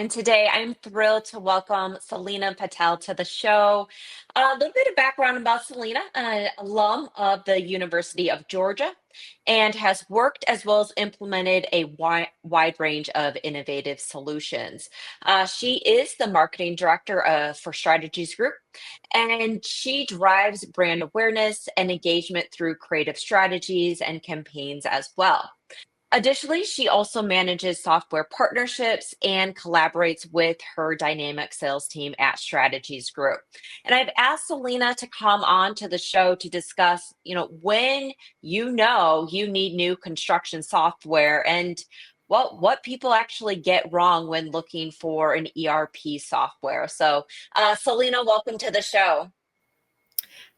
And today I'm thrilled to welcome Salina Patel to the show. A little bit of background about Selena, an alum of the University of Georgia, and has worked as well as implemented a wide range of innovative solutions. She is the marketing director for Strategies Group, and she drives brand awareness and engagement through creative strategies and campaigns as well. Additionally, she also manages software partnerships and collaborates with her dynamic sales team at Strategies Group. And I've asked Selena to come on to the show to discuss, when you need new construction software and what people actually get wrong when looking for an ERP software. So, Selena, welcome to the show.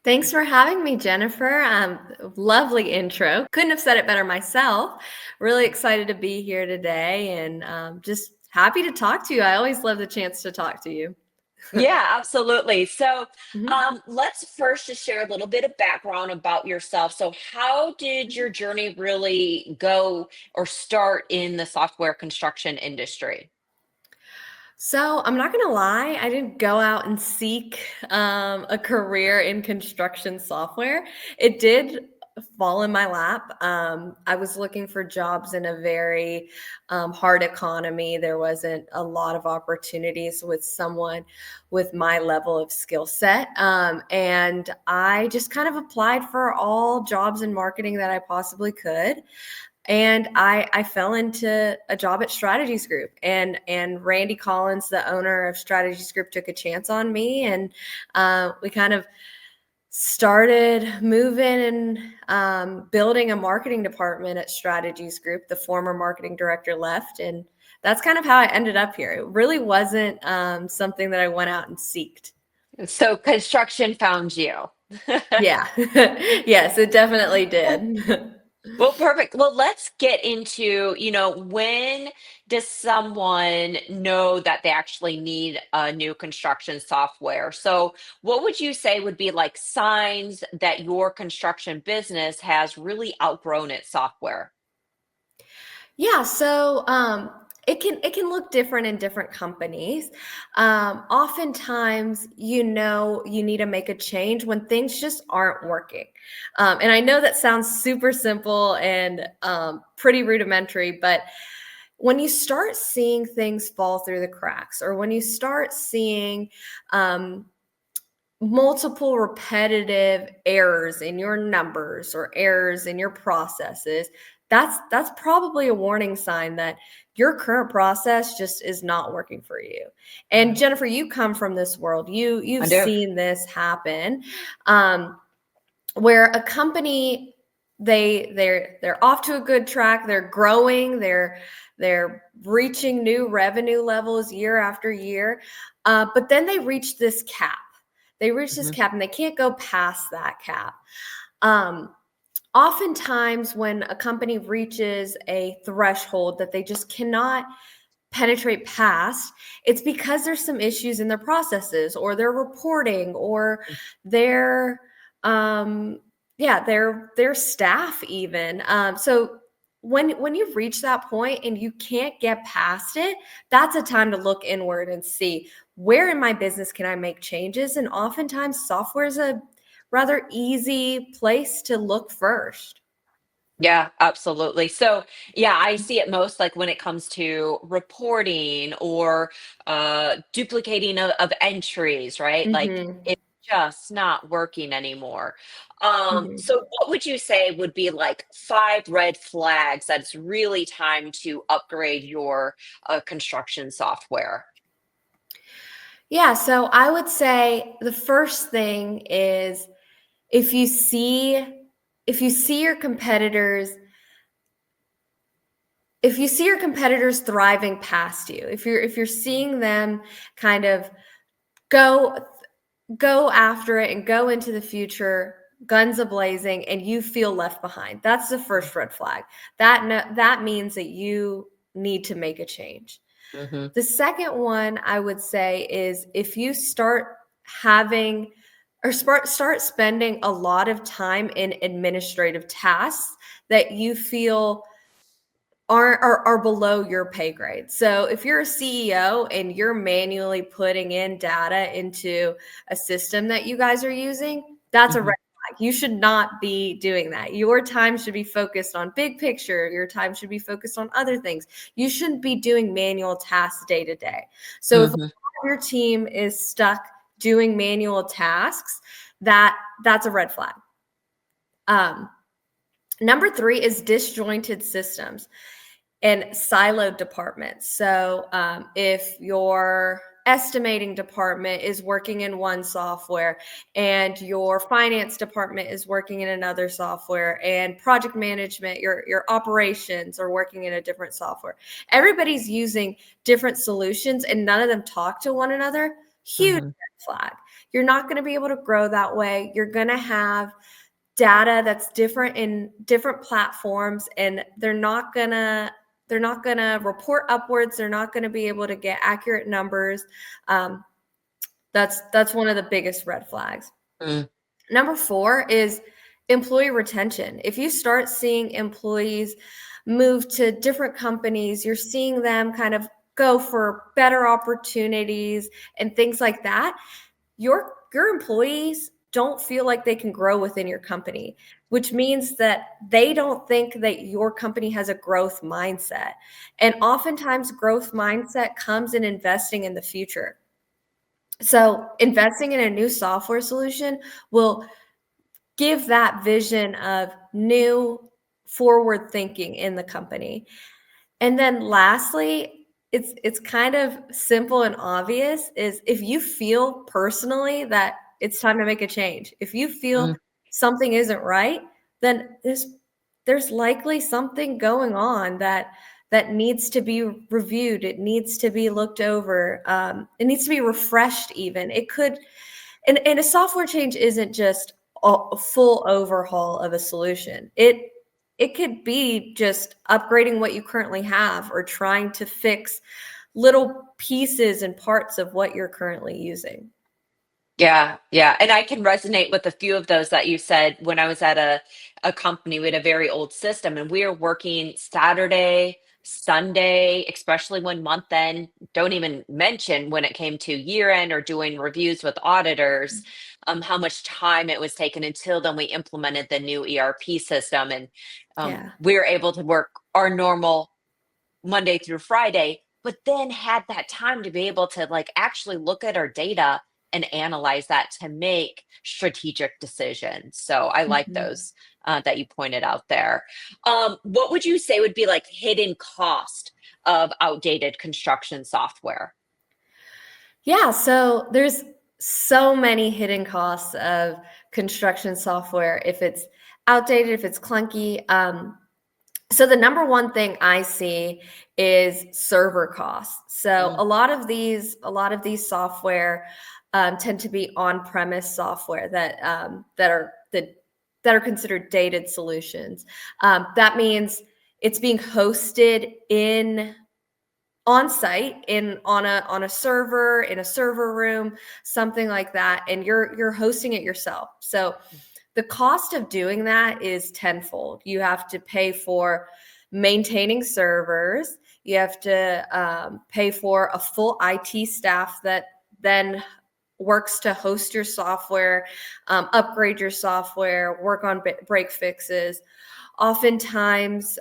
Thanks for having me, Jennifer. Lovely intro. Couldn't have said it better myself. Really excited to be here today and just happy to talk to you. I always love the chance to talk to you. Yeah, absolutely. So, Mhm. let's first just share a little bit of background about yourself. So, how did your journey really go or start in the software construction industry? So I'm not gonna lie, I didn't go out and seek a career in construction software. It did fall in my lap. I was looking for jobs in a very hard economy. There wasn't a lot of opportunities with someone with my level of skill set. And I just kind of applied for all jobs in marketing that I possibly could. And I fell into a job at Strategies Group, and Randy Collins, the owner of Strategies Group, took a chance on me, and we kind of started moving and building a marketing department at Strategies Group. The former marketing director left, and that's kind of how I ended up here. It really wasn't something that I went out and seeked. So, construction found you. Yeah, yes, it definitely did. Well, perfect. Well, let's get into, when does someone know that they actually need a new construction software? So, what would you say would be like signs that your construction business has really outgrown its software? Yeah, so it can look different in different companies. Oftentimes, you need to make a change when things just aren't working. And I know that sounds super simple and pretty rudimentary, but when you start seeing things fall through the cracks, or when you start seeing um, multiple repetitive errors in your numbers or errors in your processes, that's probably a warning sign that your current process just is not working for you. And Mhm. Jennifer, you come from this world. You've I do. seen this happen, where a company, they're off to a good track, they're growing, they're reaching new revenue levels year after year, but then they reach this Mhm. cap and they can't go past that cap. Um, Oftentimes, when a company reaches a threshold that they just cannot penetrate past, it's because there's some issues in their processes or their reporting or their their staff even. So when you've reached that point and you can't get past it, that's a time to look inward and see, where in my business can I make changes? And oftentimes software is a rather easy place to look first. Yeah, absolutely. So, yeah, I see it most like when it comes to reporting or duplicating of entries, right? Like Hmm. it's just not working anymore. Hmm. So what would you say would be like five red flags that it's really time to upgrade your construction software? Yeah, so I would say the first thing is, if you see if you see your competitors if you see your competitors thriving past you, if you're seeing them kind of go go after it and go into the future guns a-blazing, and you feel left behind, that's the first red flag. That means that you need to make a change. Mm-hmm. The second one I would say is, if you start having or start spending a lot of time in administrative tasks that you feel are below your pay grade. So if you're a CEO and you're manually putting in data into a system that you guys are using, that's a Mhm. red flag. You should not be doing that. Your time should be focused on big picture. Your time should be focused on other things. You shouldn't be doing manual tasks day to day. So if Mhm. your team is stuck doing manual tasks, that's a red flag. Number 3 is disjointed systems and siloed departments. So if your estimating department is working in one software and your finance department is working in another software and project management, your operations are working in a different software, everybody's using different solutions and none of them talk to one another, huge Mhm. red flag. You're not going to be able to grow that way. You're going to have data that's different in different platforms, and they're not gonna report upwards. They're not gonna be able to get accurate numbers. um, that's one of the biggest red flags. Mm. Number 4 is employee retention. If you start seeing employees move to different companies, you're seeing them kind of go for better opportunities and things like that, your employees don't feel like they can grow within your company, which means that they don't think that your company has a growth mindset. And oftentimes growth mindset comes in investing in the future. So investing in a new software solution will give that vision of new forward thinking in the company. And then lastly, it's kind of simple and obvious, is if you feel personally that it's time to make a change. If you feel Mm. something isn't right, then there's likely something going on that needs to be reviewed. It needs to be looked over. It needs to be refreshed even. It could, and a software change isn't just a full overhaul of a solution. It could be just upgrading what you currently have or trying to fix little pieces and parts of what you're currently using. Yeah, yeah, and I can resonate with a few of those that you said. When I was at a company, we had a very old system, and we were working Saturday, Sunday, especially when month end. Don't even mention when it came to year end or doing reviews with auditors, how much time it was taken until then we implemented the new ERP system, and Yeah. we were able to work our normal Monday through Friday, but then had that time to be able to like actually look at our data and analyze that to make strategic decisions. So I like Mhm. those that you pointed out there. What would you say would be like hidden cost of outdated construction software? Yeah, so there's so many hidden costs of construction software if it's outdated, if it's clunky. So the number one thing I see is server costs. So Mm. a lot of these software tend to be on-premise software that are considered dated solutions. That means it's being hosted in on site in on a server in a server room, something like that, and you're hosting it yourself. So the cost of doing that is tenfold. You have to pay for maintaining servers. You have to pay for a full IT staff that then works to host your software, upgrade your software, work on break fixes. Oftentimes,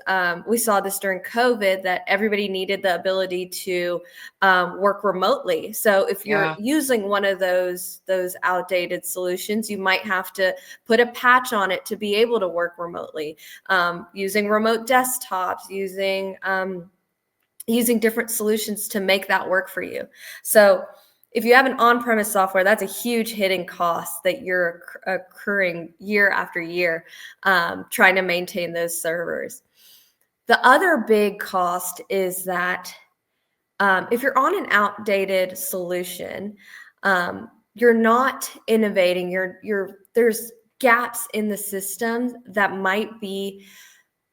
we saw this during COVID that everybody needed the ability to work remotely. So if you're Yeah. using one of those outdated solutions, you might have to put a patch on it to be able to work remotely, using remote desktops, using different solutions to make that work for you. So if you have an on-premise software, that's a huge hidden cost that you're accruing year after year, trying to maintain those servers. The other big cost is that if you're on an outdated solution, you're not innovating. There's gaps in the system that might be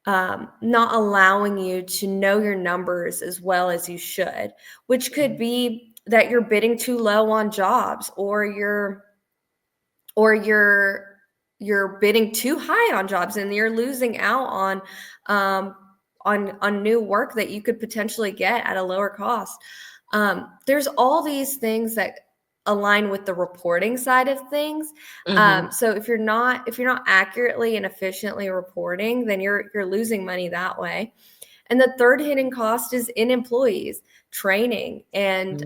not allowing you to know your numbers as well as you should, which could Mhm. be that you're bidding too low on jobs, or you're bidding too high on jobs and you're losing out um, on new work that you could potentially get at a lower cost. There's all these things that align with the reporting side of things. So if you're not accurately and efficiently reporting, then you're losing money that way. And the third hidden cost is in employees, training and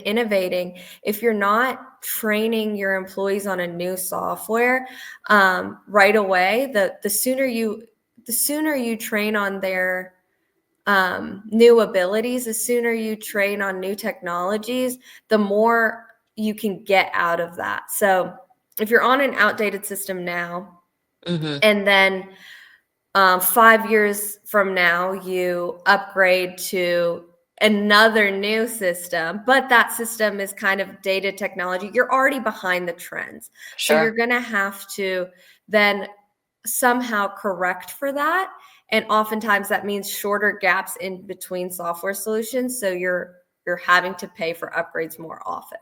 innovating. If you're not training your employees on a new software right away, the sooner you train on their new abilities, the sooner you train on new technologies, the more you can get out of that. So if you're on an outdated system now, and then 5 years from now, you upgrade to another new system, but that system is kind of dated technology, you're already behind the trends. So you're Sure. going to have to then somehow correct for that. And oftentimes that means shorter gaps in between software solutions. So you're having to pay for upgrades more often.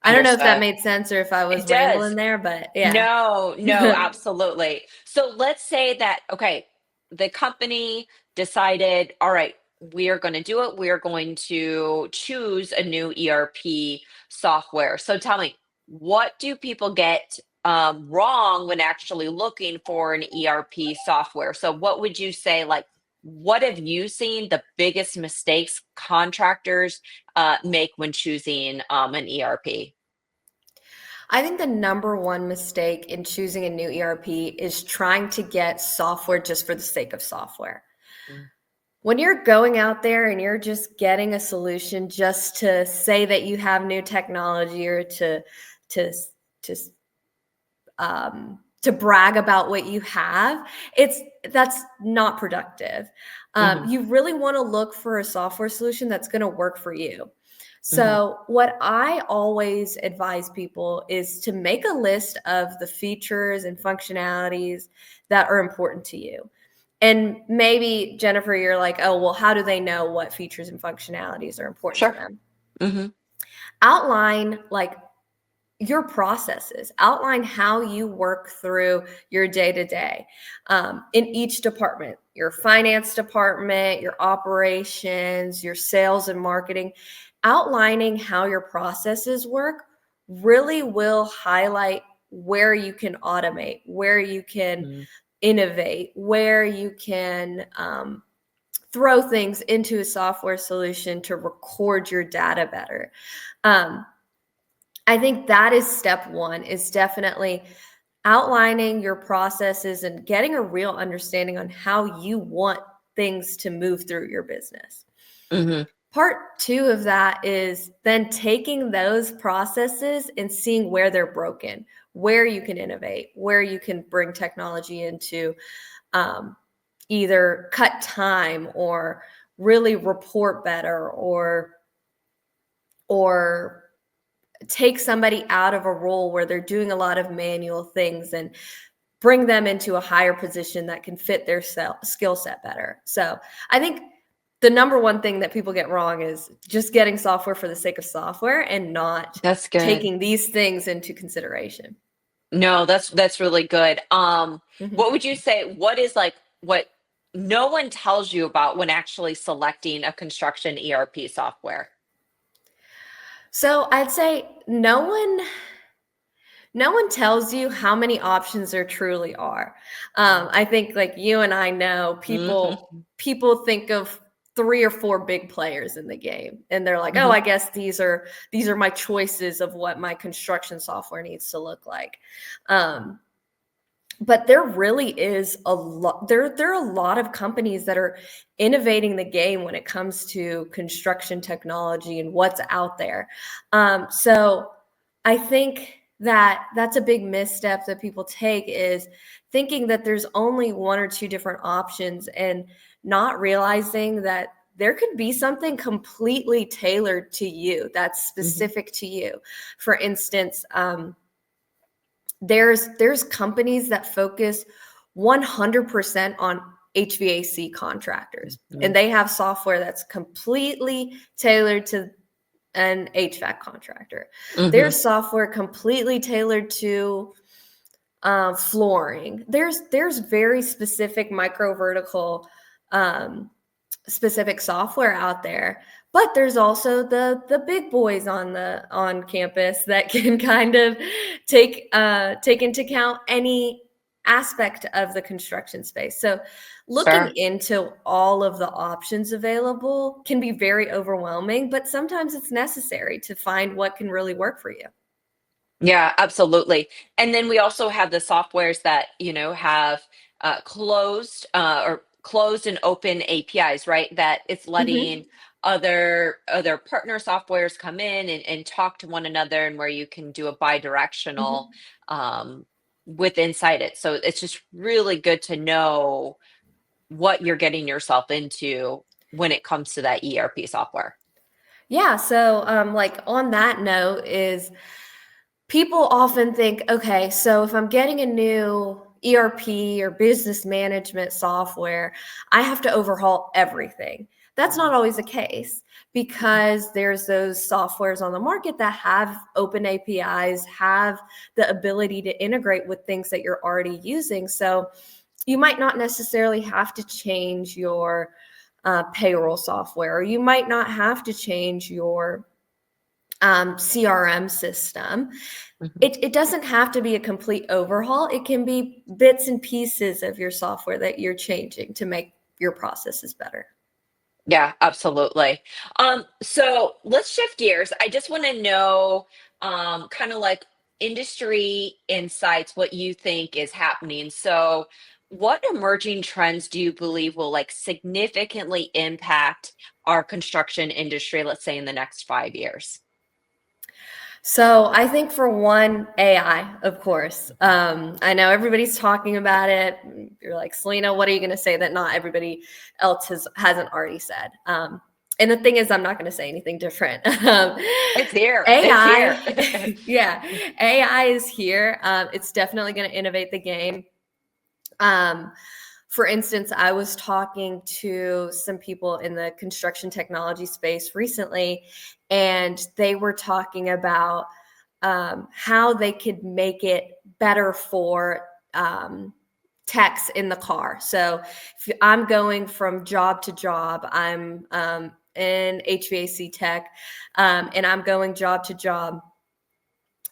I don't know if that Understood. made sense or if I was It does. rambling there, but yeah. No, no, absolutely. So let's say that, okay, the company decided, all right, we are going to do it. We are going to choose a new ERP software. So tell me, what do people get wrong when actually looking for an ERP software? So what would you say, like, what have you seen the biggest mistakes contractors make when choosing an ERP? I think the number one mistake in choosing a new ERP is trying to get software just for the sake of software. When you're going out there and you're just getting a solution just to say that you have new technology or to to brag about what you have, that's not productive. Hmm. You really want to look for a software solution that's going to work for you. Hmm. So what I always advise people is to make a list of the features and functionalities that are important to you. And maybe, Jennifer, you're like, oh, well, how do they know what features and functionalities are important to Sure. them? Hmm. Outline like your processes, outline how you work through your day to day in each department, your finance department, your operations, your sales and marketing. Outlining how your processes work really will highlight where you can automate, where you can innovate, where you can throw things into a software solution to record your data better. I think that is step one, is definitely outlining your processes and getting a real understanding on how you want things to move through your business. Hmm. Part two of that is then taking those processes and seeing where they're broken, where you can innovate, where you can bring technology into either cut time or really report better or take somebody out of a role where they're doing a lot of manual things and bring them into a higher position that can fit their skill set better. So I think the number one thing that people get wrong is just getting software for the sake of software and not That's good. taking these things into consideration. No, that's really good. What Mhm. would you say, what is like what no one tells you about when actually selecting a construction ERP software? So I'd say no one tells you how many options there truly are. I think like you and I know Hmm. people think of 3 or 4 big players in the game, and they're like, oh, Hmm. I guess these are my choices of what my construction software needs to look like. Um, but there really is a lot. There are a lot of companies that are innovating the game when it comes to construction technology and what's out there. So I think that that's a big misstep that people take, is thinking that there's only 1 or 2 different options and not realizing that there could be something completely tailored to you that's Hmm. specific to you. For instance, there's companies that focus 100% on HVAC contractors, Hmm. and they have software that's completely tailored to an HVAC contractor. Hmm. There's software completely tailored to flooring. There's very specific micro vertical specific software out there, but there's also the big boys on campus that can kind of take into account any aspect of the construction space. So looking Sure. into all of the options available can be very overwhelming, but sometimes it's necessary to find what can really work for you. Yeah, absolutely. And then we also have the softwares that, have closed and open APIs, right? That it's letting Mhm. other partner softwares come in and talk to one another, and where you can do a bi-directional Mhm. um, with inside it. So it's just really good to know what you're getting yourself into when it comes to that ERP software. Yeah, so like on that note is people often think, okay, so if I'm getting a new ERP or business management software, I have to overhaul everything. That's not always the case because there's those softwares on the market that have open APIs, have the ability to integrate with things that you're already using. So you might not necessarily have to change your payroll software, or you might not have to change your CRM system. Mhm. It doesn't have to be a complete overhaul. It can be bits and pieces of your software that you're changing to make your processes better. Yeah, absolutely. So let's shift gears. I just want to know, kind of like industry insights, what you think is happening. So, what emerging trends do you believe will like significantly impact our construction industry, let's say in the next 5 years? So I think for one, AI, of course. I know everybody's talking about it. You're like, Selena, what are you going to say that not everybody else hasn't already said? And the thing is, I'm not going to say anything different. It's here. It's here. AI, yeah, AI is here. It's definitely going to innovate the game. Um, for instance, I was talking to some people in the construction technology space recently, and they were talking about how they could make it better for techs in the car. So if I'm going from job to job, I'm in HVAC tech, and I'm going job to job,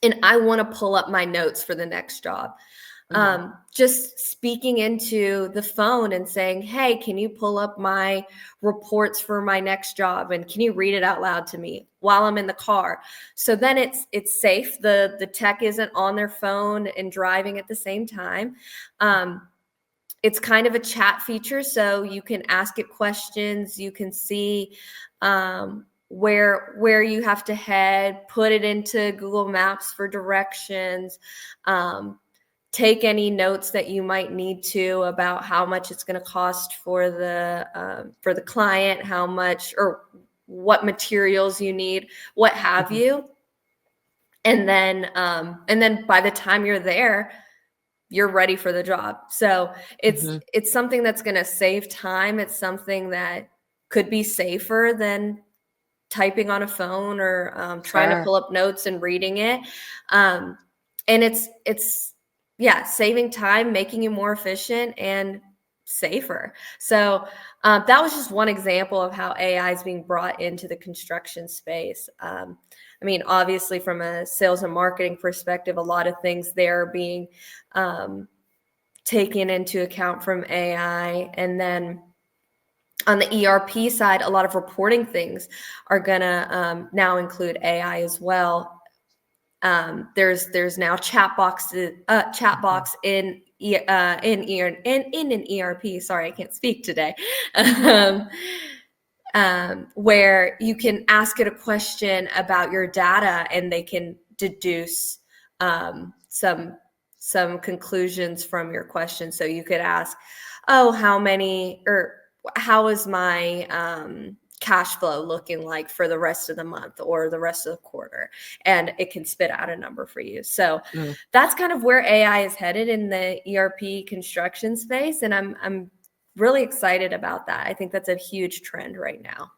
and I want to pull up my notes for the next job. Mhm, Just speaking into the phone and saying, hey, can you pull up my reports for my next job, and can you read it out loud to me while I'm in the car? So then it's safe. The tech isn't on their phone and driving at the same time. um, it's kind of a chat feature, so you can ask it questions, you can see where you have to head, put it into Google Maps for directions, um, take any notes that you might need to about how much it's going to cost for the client, how much or what materials you need, what have mhm, you. And then by the time you're there, you're ready for the job. So mhm. it's something that's going to save time. It's something that could be safer than typing on a phone or trying to Sure. pull up notes and reading it. Um, and it's yeah, saving time, making you more efficient and safer. So that was just one example of how AI is being brought into the construction space. I mean, obviously, from a sales and marketing perspective, a lot of things there are being um, taken into account from AI, and then on the ERP side, a lot of reporting things are going to now include AI as well. There's now chat Mhm, box in an ERP. Sorry, I can't speak today. um, where you can ask it a question about your data, and they can deduce some conclusions from your question. So you could ask, oh, how is my cash flow looking like for the rest of the month or the rest of the quarter, and it can spit out a number for you. So mm. that's kind of where AI is headed in the ERP construction space, and I'm really excited about that. I think that's a huge trend right now.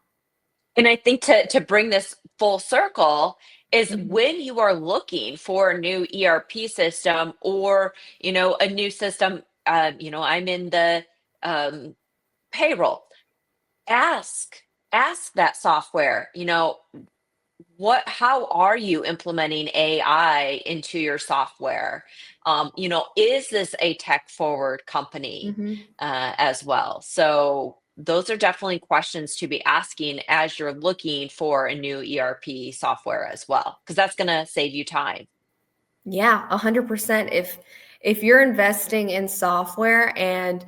And I think to bring this full circle is Mhm. when you are looking for a new ERP system or, a new system, I'm in the um, payroll. Ask, ask that software, how are you implementing AI into your software? Is this a tech forward company Mhm. as well? So those are definitely questions to be asking as you're looking for a new ERP software as well, because that's going to save you time. Yeah, 100%. If you're investing in software and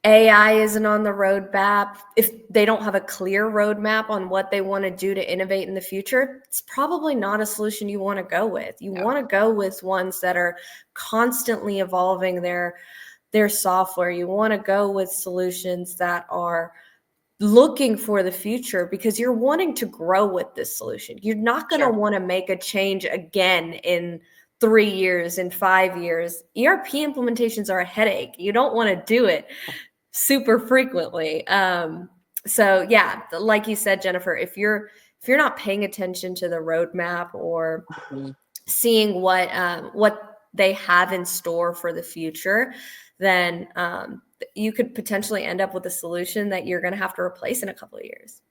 AI isn't on the roadmap, if they don't have a clear roadmap on what they want to do to innovate in the future, it's probably not a solution you want to go with. You Yeah, want to go with ones that are constantly evolving their software. You want to go with solutions that are looking for the future because you're wanting to grow with this solution. You're not going to sure. want to make a change again in 3 years, in 5 years. ERP implementations are a headache. You don't want to do it super frequently. So yeah, like you said, Jennifer, if you're not paying attention to the roadmap or Mhm. seeing what they have in store for the future, then you could potentially end up with a solution that you're going to have to replace in a couple of years.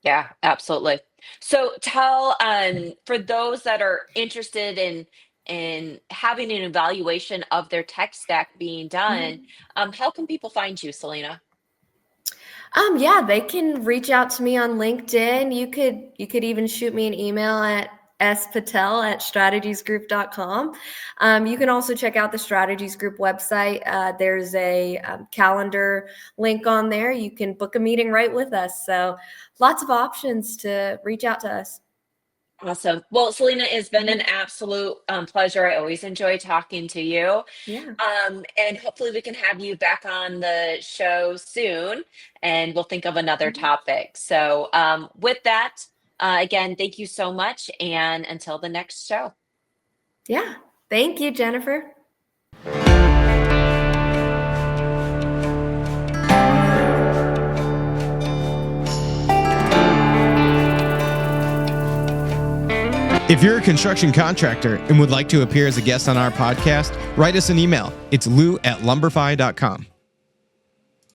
Yeah, absolutely. So tell for those that are interested in having an evaluation of their tech stack being done, Mhm. how can people find you, Selena? Yeah, they can reach out to me on LinkedIn. You could even shoot me an email at spatel@strategiesgroup.com. You can also check out the Strategies Group website. There's a calendar link on there. You can book a meeting right with us. So lots of options to reach out to us. Awesome. Well, Selena, it's been an Mhm. absolute pleasure. I always enjoy talking to you. Yeah. And hopefully we can have you back on the show soon and we'll think of another Mhm. topic. So, with that, again, thank you so much. And until the next show. Yeah. Thank you, Jennifer. If you're a construction contractor and would like to appear as a guest on our podcast, write us an email. It's lou@lumberfy.com.